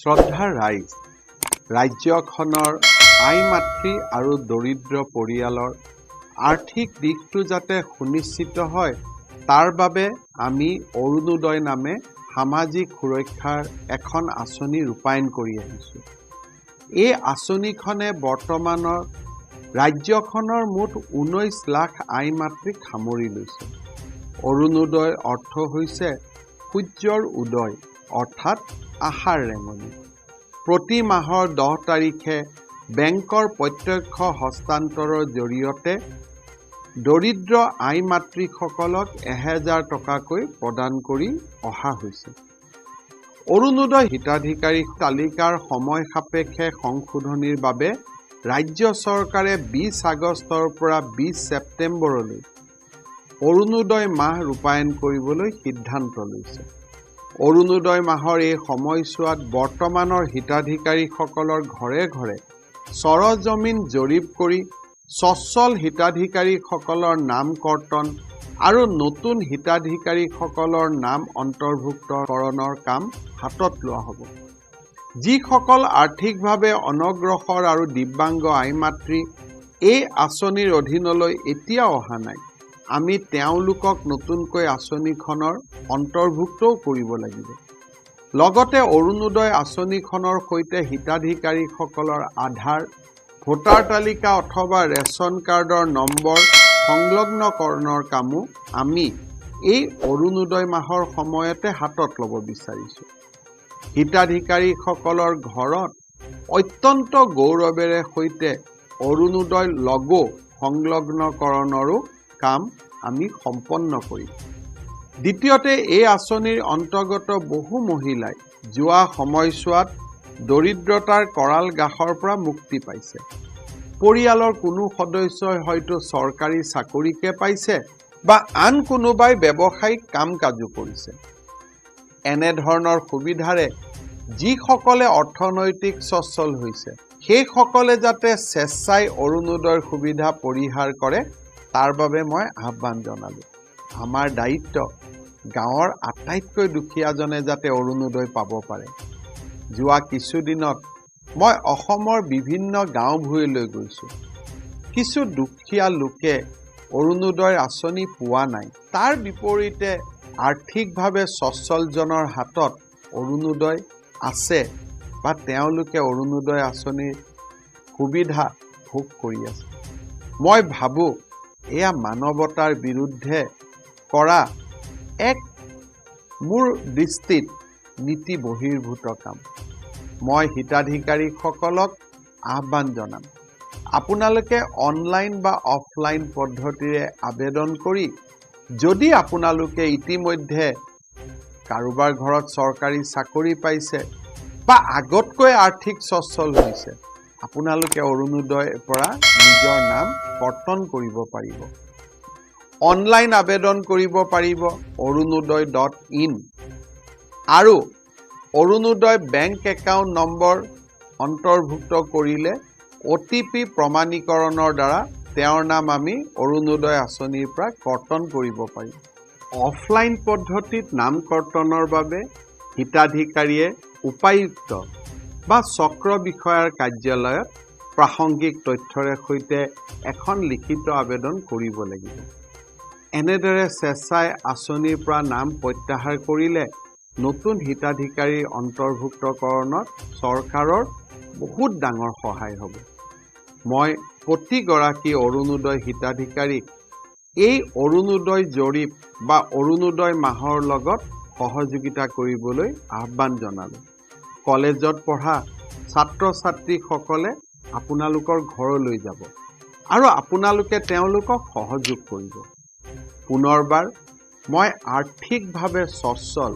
শ্ৰদ্ধাৰ ৰাইজ, ৰাজ্যখনৰ আই মাতৃ আৰু দৰিদ্ৰ পৰিয়ালৰ আৰ্থিক দিশটো যাতে সুনিশ্চিত হয় তাৰ বাবে আমি অৰুণোদয় নামে সামাজিক সুৰক্ষাৰ এখন আঁচনি ৰূপায়ণ কৰি আহিছোঁ। এই আঁচনিখনে বৰ্তমানৰ ৰাজ্যখনৰ মুঠ 19 লাখ আই মাতৃক সামৰি লৈছে। অৰুণোদয়ৰ অৰ্থ হৈছে সূৰ্যৰ উদয় অৰ্থাৎ আশাৰ ৰেঙনি। প্ৰতি মাহৰ 10 তাৰিখে বেংকৰ প্ৰত্যক্ষ হস্তান্তৰৰ জৰিয়তে দৰিদ্ৰ আই মাতৃসকলক 1000 টকাকৈ প্ৰদান কৰি অহা হৈছে। অৰুণোদয় হিতাধিকাৰী তালিকাৰ সময় সাপেক্ষে সংশোধনীৰ বাবে ৰাজ্য চৰকাৰে 20 আগষ্টৰ পৰা 20 ছেপ্টেম্বৰলৈ অৰুণোদয় মাহ ৰূপায়ণ কৰিবলৈ সিদ্ধান্ত লৈছে। অৰুণোদয় মাহৰ এই সময়ছোৱাত বৰ্তমানৰ হিতাধিকাৰীসকলৰ ঘৰে ঘৰে চৰজমিন জৰীপ কৰি স্বচ্ছল হিতাধিকাৰীসকলৰ নাম কৰ্তন আৰু নতুন হিতাধিকাৰীসকলৰ নাম অন্তৰ্ভুক্তকৰণৰ কাম হাতত লোৱা হ'ব। যিসকল আৰ্থিকভাৱে অনগ্ৰসৰ আৰু দিব্যাংগ আই মাতৃ এই আঁচনিৰ অধীনলৈ এতিয়া অহা নাই, আমি তেওঁলোকক নতুনকৈ আঁচনিখনৰ অন্তৰ্ভুক্তও কৰিব লাগিব। লগতে অৰুণোদয় আঁচনিখনৰ সৈতে হিতাধিকাৰীসকলৰ আধাৰ, ভোটাৰ তালিকা অথবা ৰেচন কাৰ্ডৰ নম্বৰ সংলগ্নকৰণৰ কামো আমি এই অৰুণোদয় মাহৰ সময়তে হাতত ল'ব বিচাৰিছোঁ। হিতাধিকাৰীসকলৰ ঘৰত অত্যন্ত গৌৰৱেৰে সৈতে অৰুণোদয় লগো সংলগ্নকৰণৰো কাম আমি সম্পন্ন কৰিম। দ্বিতীয়তে, এই আঁচনিৰ অন্তৰ্গত বহু মহিলাই যোৱা সময়ছোৱাত দৰিদ্ৰতাৰ কৰাল গাহৰ পৰা মুক্তি পাইছে। পৰিয়ালৰ কোনো সদস্যই হয়তো চৰকাৰী চাকৰিকে পাইছে বা আন কোনোবাই ব্যৱসায়িক কাম কাজো কৰিছে। এনেধৰণৰ সুবিধাৰে যিসকলে অৰ্থনৈতিক স্বচ্ছল হৈছে সেইসকলে যাতে স্বেচ্ছাই অৰুণোদয়ৰ সুবিধা পৰিহাৰ কৰে তাৰ বাবে মই আহ্বান জনালোঁ। আমাৰ দায়িত্ব গাঁৱৰ আটাইতকৈ দুখীয়াজনে যাতে অৰুণোদয় পাব পাৰে। যোৱা কিছুদিনত মই অসমৰ বিভিন্ন গাঁও ভূঞলৈ গৈছোঁ। কিছু দুখীয়া লোকে অৰুণোদয়ৰ আঁচনি পোৱা নাই। তাৰ বিপৰীতে আৰ্থিকভাৱে স্বচ্ছলজনৰ হাতত অৰুণোদয় আছে বা তেওঁলোকে অৰুণোদয় আঁচনিৰ সুবিধা ভোগ কৰি আছে। মই ভাবোঁ এয়া মানৱতাৰ বিৰুদ্ধে কৰা এক মোৰ দৃষ্টিত নীতি বহিৰ্ভূত কাম। মই হিতাধিকাৰীসকলক আহ্বান জনাম, আপোনালোকে অনলাইন বা অফলাইন পদ্ধতিৰে আবেদন কৰি যদি আপোনালোকে ইতিমধ্যে কাৰোবাৰ ঘৰত চৰকাৰী চাকৰি পাইছে বা আগতকৈ আৰ্থিক স্বচ্ছল হৈছে, আপোনালোকে অৰুণোদয়ৰ পৰা নিজৰ নাম কৰ্তন কৰিব পাৰিব। অনলাইন আবেদন কৰিব পাৰিব arunodaya.in আৰু অৰুণোদয় বেংক একাউণ্ট নম্বৰ অন্তৰ্ভুক্ত কৰিলে OTP প্ৰমাণীকৰণৰ দ্বাৰা তেওঁৰ নাম আমি অৰুণোদয় আঁচনিৰ পৰা কৰ্তন কৰিব পাৰিম। অফলাইন পদ্ধতিত নাম কৰ্তনৰ বাবে হিতাধিকাৰীয়ে উপায়ুক্ত বা চক্ৰ বিষয়াৰ কাৰ্যালয়ত প্ৰাসংগিক তথ্যৰে সৈতে এখন লিখিত আবেদন কৰিব লাগিব। এনেদৰে স্বেচ্ছাই আঁচনিৰ পৰা নাম প্ৰত্যাহাৰ কৰিলে নতুন হিতাধিকাৰীৰ অন্তৰ্ভুক্তকৰণত চৰকাৰৰ বহুত ডাঙৰ সহায় হ'ব। মই প্ৰতিগৰাকী অৰুণোদয় হিতাধিকাৰীক এই অৰুণোদয় জৰীপ বা অৰুণোদয় মাহৰ লগত সহযোগিতা কৰিবলৈ আহ্বান জনালোঁ। কলেজত পঢ়া ছাত্ৰ ছাত্ৰীসকলে আপোনালোকৰ ঘৰলৈ যাব আৰু আপোনালোকে তেওঁলোকক সহযোগ কৰিব। পুনৰবাৰ মই আৰ্থিকভাৱে স্বচ্ছল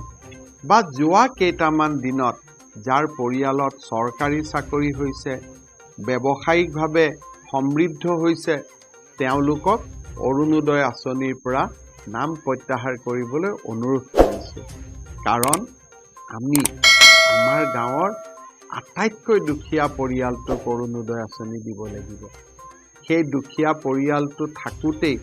বা যোৱা কেইটামান দিনত যাৰ পৰিয়ালত চৰকাৰী চাকৰি হৈছে, ব্যৱসায়িকভাৱে সমৃদ্ধ হৈছে, তেওঁলোকক অৰুণোদয় আঁচনিৰ পৰা নাম প্ৰত্যাহাৰ কৰিবলৈ অনুৰোধ কৰিছোঁ। কাৰণ আমি আমাৰ গাঁৱৰ আটাইতকৈ দুখীয়া পৰিয়ালটোক অৰুণোদয় আঁচনি দিব লাগিব। সেই দুখীয়া পৰিয়ালটো থাকোঁতেই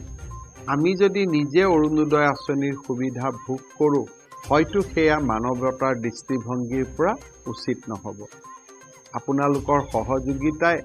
আমি যদি নিজে অৰুণোদয় আঁচনিৰ সুবিধা ভোগ কৰোঁ হয়তো সেয়া মানৱতাৰ দৃষ্টিভংগীৰ পৰা উচিত নহ'ব। আপোনালোকৰ সহযোগিতাই